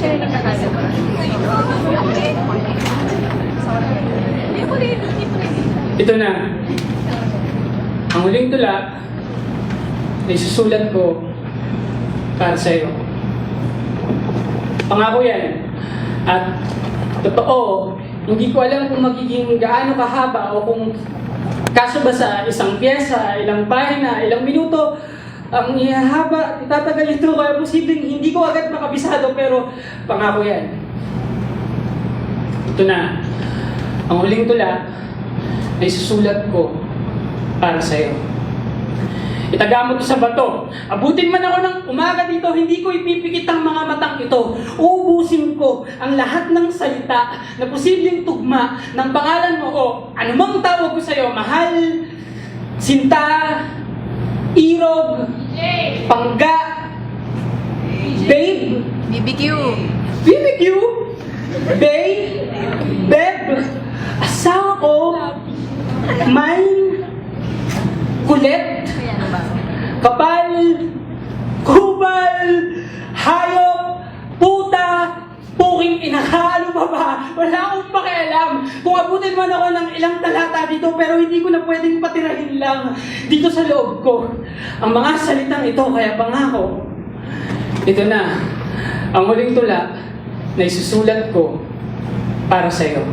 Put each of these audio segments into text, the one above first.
siya rin nagkakasa pa. Ito na. Ang huling tula ay susulat ko para sa iyo. Pangako yan. At totoo, hindi ko alam kung magiging gaano kahaba o kung kaso ba sa isang pyesa, ilang pahina, ilang minuto, ang ihahaba, itatagal ito, kaya posibleng hindi ko agad makabisado, pero pangako yan. Ito na. Ang huling tula ay susulat ko para sa iyo. Itaga mo to sa bato. Abutin man ako ng umaga dito, hindi ko ipipikit ang mga matang ito. Uubusin ko ang lahat ng salita na posibleng tugma ng pangalan mo o anumang tawag ko sa iyo, mahal, sinta, irog, pangga, babe, BBQ. BBQ, babe, beb, asawa ko, mine, kulit, kapal, kubal, hayop, puta, puking inakalo pa ba? Wala akong pakialam. Kung abutin man ako ng ilang talata dito, pero hindi ko na pwedeng patirahin lang dito sa loob ko ang mga salitang ito, kaya pangako. Ito na, ang huling tula na isusulat ko para sa iyo.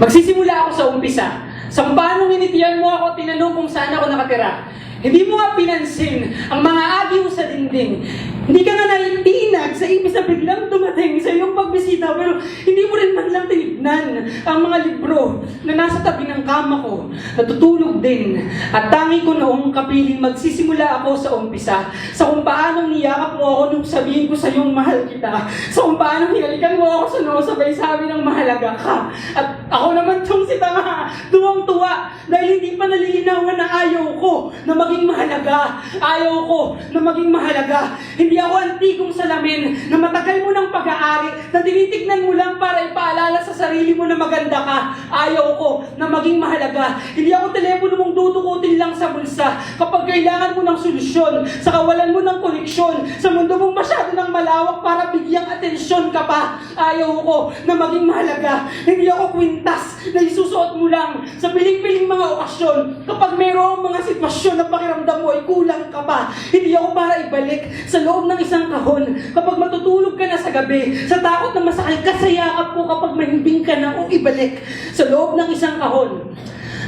Magsisimula ako sa umpisa. Sa kung paano initiyan mo ako, tinanong kung saan ako nakatira. Hindi mo nga pinansin ang mga agiw sa dingding. Hindi ka nga naitinag sa ibig na biglang dumating sa iyong pagbisita, pero hindi mo rin man lang tinignan ang mga libro na nasa tabi ng kama ko. Natutulog din. At tangi ko noong kapiling magsisimula ako sa umpisa. Sa kung paano niyakap mo ako nung sabihin ko sa iyong mahal kita. Sa kung paano hinalikan mo ako sa noo sabay sabi ng mahalaga ka. At ako naman tong si Tanga, tuwang-tuwa dahil hindi pa nalilinawan na ayaw ko na maging mahalaga. Ayaw ko na maging mahalaga. Hindi ako antikong salamin na matagal mo ng pag-aari na tinitignan mo lang para ipaalala sa sarili mo na maganda ka. Ayaw ko na maging mahalaga. Hindi ako telepono mong dudukutin lang sa bulsa kapag kailangan mo ng solusyon, sa kawalan mo ng koneksyon, sa mundo mong masyado ng malawak para bigyang atensyon ka pa. Ayaw ko na maging mahalaga. Hindi ako kwintas na isusuot mo lang sa piling-piling mga okasyon kapag mayroong mga sitwasyon na pakiramdam mo ay kulang ka pa. Hindi ako para ibalik sa loob ng isang kahon kapag matutulog ka na sa gabi, sa takot na masakal ka sa yakap ko kapag mahimbing ka na o ibalik sa loob ng isang kahon.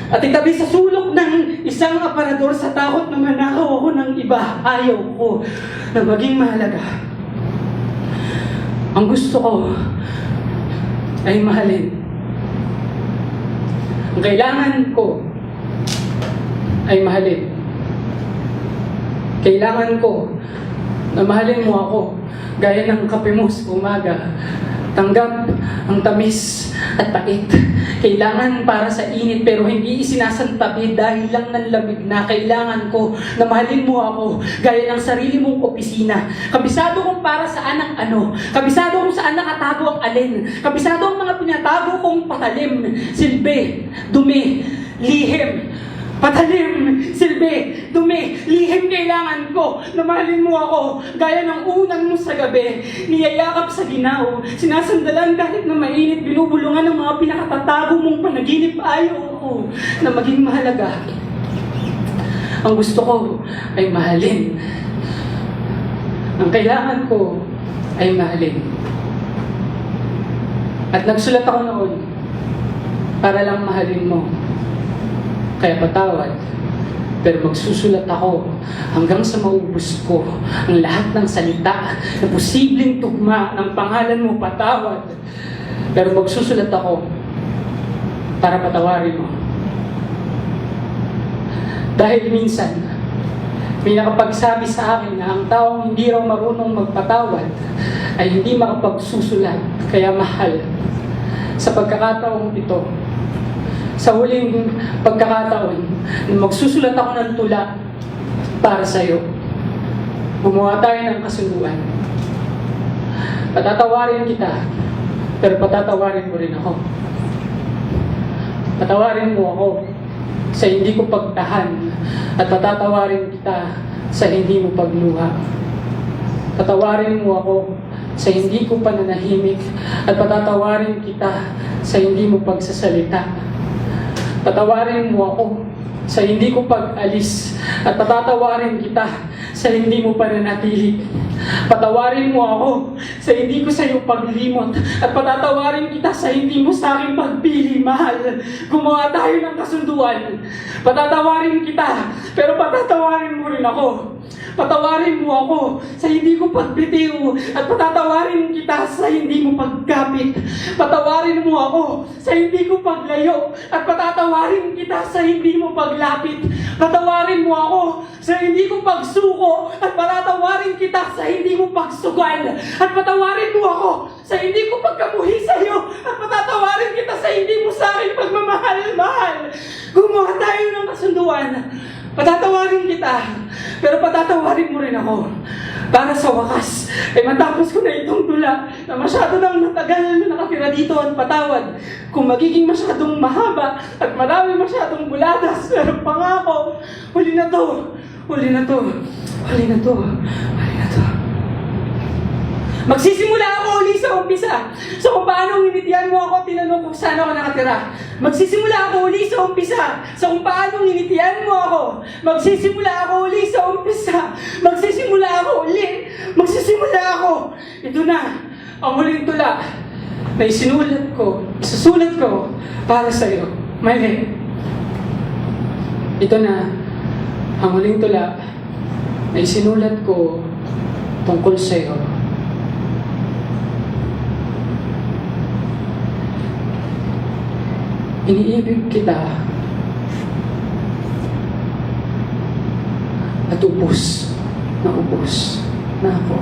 At itabi sa sulok ng isang aparador sa takot na manakaw ako ng iba. Ayaw ko na maging mahalaga. Ang gusto ko ay mahalin. Ang kailangan ko ay mahalin. Kailangan ko na mahalin mo ako gaya ng kape mo sa umaga. Tanggap ang tamis at pait. Kailangan para sa init pero hindi isinasantabi dahil lang ng lamig na. Kailangan ko na mahalin mo ako gaya ng sarili mong opisina. Kabisado kung para saan ang ano. Kabisado kung saan nakatago ang alin. Kabisado ang mga pinatago kong patalim, silbi, dumi, lihim. Patalim, silbi, dumi, lihim. Kailangan ko na mahalin mo ako gaya ng unan mo sa gabi, niyayakap sa ginaw, sinasandalan kahit na mainit, binubulungan ng mga pinakatatago mong panaginip. Ayaw ko na maging mahalaga. Ang gusto ko ay mahalin. Ang kailangan ko ay mahalin. At nagsulat ako noon para lang mahalin mo. Kaya patawad, pero magsusulat ako hanggang sa maubos ko ang lahat ng salita na posibleng tugma ng pangalan mo. Patawad, pero magsusulat ako para patawarin mo. Dahil minsan, may nakapagsabi sa akin na ang taong hindi raw marunong magpatawad ay hindi makapagsusulat. Kaya mahal, sa pagkakataong ito, sa huling pagkakataon na magsusulat ako ng tula para sa iyo, gumawa tayo ng kasunduan. Patatawarin kita, pero patatawarin mo rin ako. Patawarin mo ako sa hindi ko pagtahan at patatawarin kita sa hindi mo pagluha. Patawarin mo ako sa hindi ko pananahimik at patatawarin kita sa hindi mo pagsasalita. Patawarin mo ako sa hindi ko pag-alis at patatawarin kita sa hindi mo pananatili. Patawarin mo ako sa hindi ko sa iyo paglimot at patatawarin kita sa hindi mo sa akin pagpili, mahal. Gumawa tayo ng kasunduan. Patatawarin kita, pero patatawarin mo rin ako. Patawarin mo ako sa hindi ko pagbitiw at patatawarin kita sa hindi mo pagkapit. Patawarin mo ako sa hindi ko paglayo at patatawarin kita sa hindi mo paglapit. Patawarin mo ako sa hindi ko pagsuko at patatawarin kita sa hindi mo pagsugal. At patawarin mo ako sa hindi ko pagkabuhi sa iyo at patatawarin kita sa hindi mo sa akin pagmamahal-mahal. Gumawa tayo ng kasunduan. Patatawarin kita, pero patatawarin mo rin ako. Para sa wakas, matapos ko na itong tula na masyado nang matagal na nakatira dito at patawad. Kung magiging masyadong mahaba at marami masyadong buladas, pero pangako, huli na to, huli na to, huli na to, huli na to. Magsisimula ako uli sa umpisa. So kung paano initian mo ako, tinanong kung saan ako nakatira. Magsisimula ako uli sa umpisa. So kung paano initian mo ako. Magsisimula ako uli sa umpisa. Magsisimula ako uli. Magsisimula ako. Ito na, ang huling tula na isusulat ko para sa iyo. Mayle. Ito na, ang huling tula na isinulat ko tungkol sa iyo. Iniibig kita at ubos na ako.